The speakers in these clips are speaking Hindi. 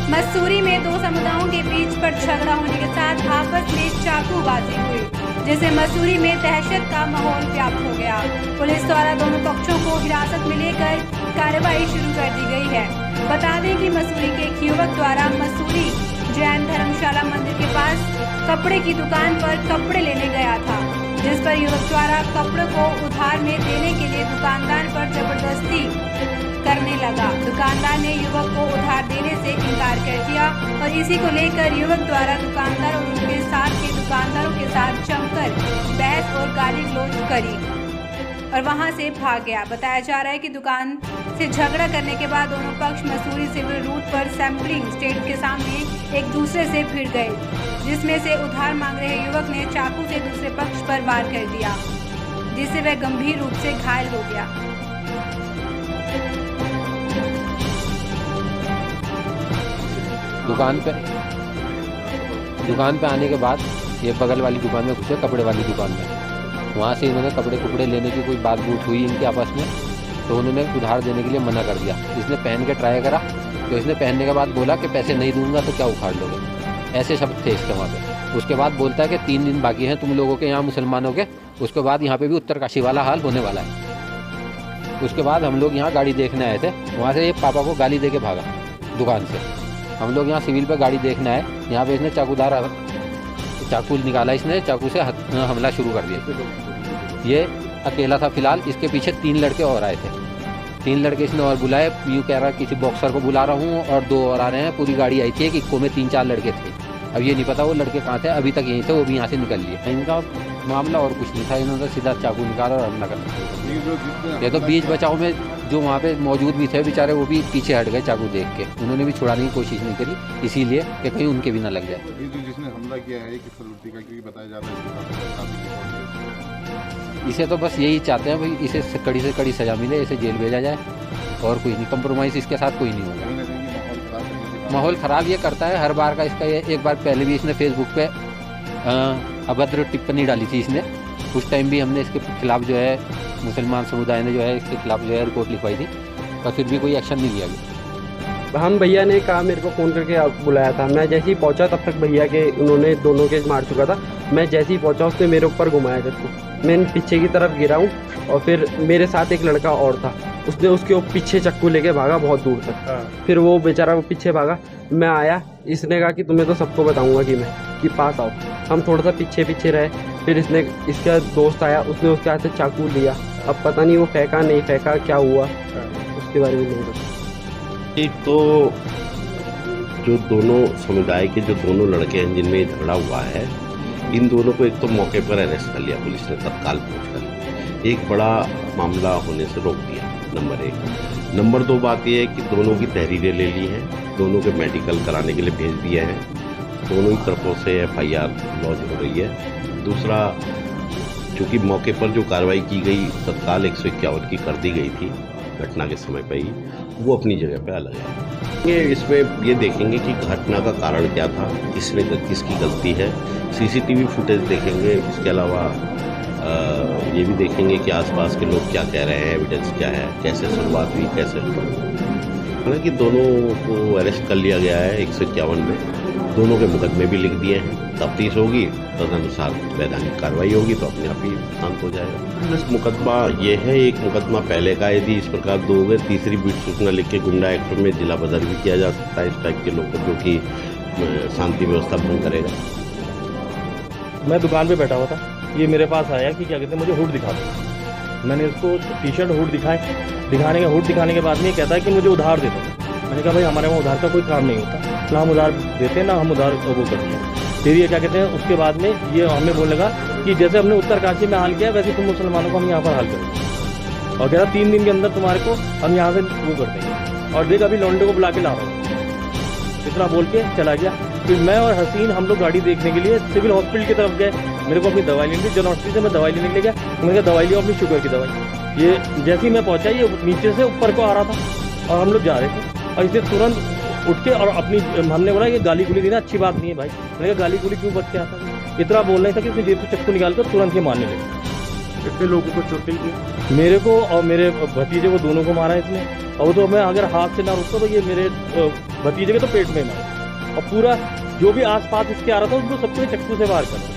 मसूरी में दो समुदायों के बीच पर झगड़ा होने के साथ आपस में चाकूबाजी हुई, जिससे मसूरी में दहशत का माहौल व्याप्त हो गया। पुलिस द्वारा दोनों पक्षों को हिरासत में लेकर कार्रवाई शुरू कर दी गई है। बता दें कि मसूरी के एक युवक द्वारा मसूरी जैन धर्मशाला मंदिर के पास कपड़े की दुकान पर कपड़े लेने गया था, जिस पर युवक द्वारा कपड़ों को उधार में देने के लिए दुकानदार पर जबरदस्ती करने लगा। दुकानदार ने युवक को उधार देने से इनकार कर दिया और इसी को लेकर युवक द्वारा दुकानदार और उनके साथ के दुकानदारों के साथ जमकर बहस और गाली गलौज करी और वहां से भाग गया। बताया जा रहा है कि दुकान से झगड़ा करने के बाद दोनों पक्ष मसूरी सिविल रूट पर सैंपलिंग स्टेट के सामने एक दूसरे से भिड़ गए, जिसमें से उधार मांग रहे युवक ने चाकू से दूसरे पक्ष पर वार कर दिया, जिससे वह गंभीर रूप से घायल हो गया। दुकान पे आने के बाद ये बगल वाली दुकान में घुसे, कपड़े वाली दुकान में। वहाँ से इन्होंने कपड़े लेने की कोई बात बूट हुई इनके आपस में, तो उन्होंने उधार देने के लिए मना कर दिया। इसने पहन के ट्राई करा, तो इसने पहनने के बाद बोला कि पैसे नहीं दूंगा तो क्या उखाड़ लोगे, ऐसे शब्द थे इसके वहाँ पे। उसके बाद बोलता है कि 3 दिन बाकी हैं तुम लोगों के यहाँ मुसलमानों के, उसके बाद यहाँ पे भी उत्तरकाशी वाला हाल होने वाला है। उसके बाद हम लोग यहाँ गाड़ी देखने आए थे, वहाँ से ये पापा को गाली दे के भागा दुकान से। हम लोग यहाँ सिविल पे गाड़ी देखने आए, यहाँ पे इसने चाकू निकाला, इसने चाकू से हमला शुरू कर दिया। ये अकेला था फिलहाल, इसके पीछे 3 लड़के और आए थे। 3 लड़के इसने और बुलाए, यूँ कह रहा है किसी बॉक्सर को बुला रहा हूँ और 2 और आ रहे हैं। पूरी गाड़ी आई थी, एक इक्को में 3-4 लड़के थे। अब ये नहीं पता वो लड़के कहाँ थे, अभी तक यहीं थे, वो भी यहाँ से निकल लिए। इनका मामला और कुछ नहीं था, इन्होंने सीधा चाकू निकाला और हमला करना। ये तो बीच बचाव में जो वहाँ पे मौजूद भी थे बेचारे, वो भी पीछे हट गए चाकू देख के। उन्होंने भी छुड़ाने की कोशिश नहीं करी, इसीलिए कि कहीं उनके भी ना लग जाए। जिसने हमला किया है किस प्रवृत्ति का, क्योंकि बताया जा रहा है इसे तो बस यही चाहते हैं भाई, इसे कड़ी से कड़ी सज़ा मिले, इसे जेल भेजा जाए और कोई नहीं। कंप्रोमाइज़ इसके साथ कोई नहीं होगा। माहौल ख़राब ये करता है हर बार का इसका। ये एक बार पहले भी इसने फेसबुक पे अभद्र टिप्पणी डाली थी इसने, उस टाइम भी हमने इसके खिलाफ जो है मुसलमान समुदाय ने जो है इसके खिलाफ जो है रिपोर्ट लिखवाई थी, पर फिर भी कोई एक्शन नहीं लिया गया। हम भैया ने कहा, मेरे को फ़ोन करके बुलाया था। मैं जैसे ही पहुंचा तब तक भैया के उन्होंने दोनों के मार चुका था। मैं जैसे ही पहुंचा उसने मेरे ऊपर घुमाया चाकू। मैं पीछे की तरफ गिरा हूँ और फिर मेरे साथ एक लड़का और था, उसने उसके पीछे चाकू लेके भागा बहुत दूर तक। फिर वो बेचारा वो पीछे भागा, मैं आया, इसने कहा कि तुम्हें तो सबको बताऊँगा कि पास आओ। हम थोड़ा सा पीछे रहे, फिर इसका दोस्त आया, उसने उसके हाथ से चाकू लिया। अब पता नहीं वो फेंका नहीं फेंका, क्या हुआ उसके बारे में नहीं पता। एक तो जो दोनों समुदाय के जो दोनों लड़के हैं जिनमें ये झगड़ा हुआ है, इन दोनों को एक तो मौके पर अरेस्ट कर लिया पुलिस ने तत्काल पहुंचकर, एक बड़ा मामला होने से रोक दिया, नंबर 1। नंबर 2 बात यह है कि दोनों की तहरीरें ले ली हैं, दोनों के मेडिकल कराने के लिए भेज दिए हैं, दोनों ही तरफों से FIR लॉन्च हो रही है। दूसरा, चूँकि मौके पर जो कार्रवाई की गई तत्काल 151 की कर दी गई थी घटना के समय पर ही, वो अपनी जगह पे अलग है। इसमें ये देखेंगे कि घटना का कारण क्या था, किसकी गलती है, CCTV फुटेज देखेंगे। इसके अलावा ये भी देखेंगे कि आसपास के लोग क्या कह रहे हैं, एविडेंस क्या है, कैसे शुरुआत हुई, कैसे। हालांकि दोनों को अरेस्ट कर लिया गया है 151 में, दोनों के मुकदमे भी लिख दिए हैं। तफ्तीश होगी, तदनुसार वैधानिक कार्रवाई होगी तो अपने आप ही शांत हो जाएगा। बस मुकदमा ये है, एक मुकदमा पहले का यदि इस प्रकार 2 हो गए, तीसरी बीट सूचना लिख के गुंडा एक्ट में जिला बदर भी किया जा सकता है इस टाइप के लोग को, जो कि शांति व्यवस्था भंग करेगा। मैं दुकान पे बैठा हुआ था, ये मेरे पास आया कि क्या कहते हैं मुझे हुड दिखा दो। मैंने इसको टी-शर्ट हुड दिखाने के बाद में ये कहता है कि मुझे उधार दे दो। मैंने कहा भाई हमारे वहाँ उधार का कोई काम नहीं होता, ना हम उधार देते ना हम उधार वो करते हैं। फिर ये क्या कहते हैं उसके बाद में ये हमें बोलने लगा कि जैसे हमने उत्तरकाशी में हाल किया वैसे तुम मुसलमानों को हम यहाँ पर हाल करेंगे, और कह रहा 3 दिन के अंदर तुम्हारे को हम यहाँ से वो कर देंगे, और देख अभी लौंडे को बुला के ला रहा हूँ। इतना बोल के चला गया। फिर मैं और हसीन हम लोग गाड़ी देखने के लिए सिविल हॉस्पिटल की तरफ गए। मेरे को अपनी दवाई लेनी थी, जन हॉस्पिटल से मैं दवाई लेने के लिए गया। मैंने कहा दवाई लियो अपनी शुगर की दवाई। ये जैसे ही मैं पहुंचा, ये नीचे से ऊपर को आ रहा था और हम लोग जा रहे थे, और इसे तुरंत उठ के और अपनी हमने बोला ये गाली गुली देना अच्छी बात नहीं है भाई। मैंने कहा गाली गुली क्यों बच के आता है, इतना बोल रहा था कि उसने जेब से चक्कू निकाल कर तुरंत ही मारने लगे। कितने लोगों को चोटें की? मेरे को और मेरे भतीजे को दोनों को मारा है इसने। और तो मैं अगर हाथ से ना रुकता तो ये मेरे भतीजे के तो पेट में ही मारा। और पूरा जो भी आसपास इसके आ रहा था उसको सबको ये चक्कू से मार कर,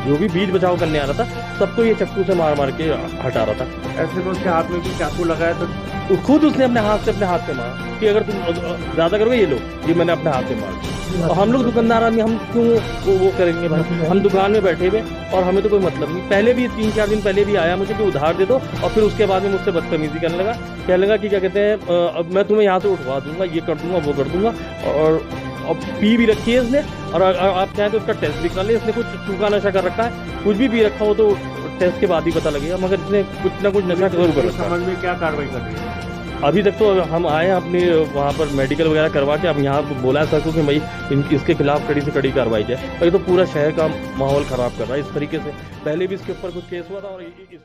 जो भी बीच बचाव करने आ रहा था सबको ये चक्कू से मार मार के हटा रहा था। ऐसे में उसके हाथ में भी चाकू लगाया तो खुद उसने अपने हाथ से मारा कि अगर तुम ज़्यादा करोगे ये लो, ये मैंने अपने हाथ से मारा। और हम लोग दुकानदार आदमी, हम क्यों वो करेंगे भाई? हम दुकान में बैठे हुए और हमें तो कोई मतलब नहीं। पहले भी 3-4 दिन पहले भी आया मुझे कि उधार दे दो, और फिर उसके बाद में मुझसे बदतमीजी करने लगा, कहने लगा कि क्या कहते हैं अब मैं तुम्हें यहाँ से उठवा दूंगा, ये कर दूंगा, वो कर दूंगा। और अब पी भी रखी है इसने, और आप चाहें तो उसका टेस्ट भी करा ले। इसने कुछ सूखा नशा कर रखा है, कुछ भी पी रखा हो तो टेस्ट के बाद ही पता लगेगा, मगर इसने कुछ ना कुछ नशा जरूर कर रखा है। समझ में क्या कार्रवाई कर रही है? अभी तक तो हम आए हैं अपनी वहाँ पर मेडिकल वगैरह करवा के, अब यहाँ बोला है सर को कि भाई इसके खिलाफ कड़ी से कड़ी कार्रवाई जाए। ये तो पूरा शहर का माहौल ख़राब कर रहा है इस तरीके से। पहले भी इसके ऊपर कुछ केस हुआ था और इस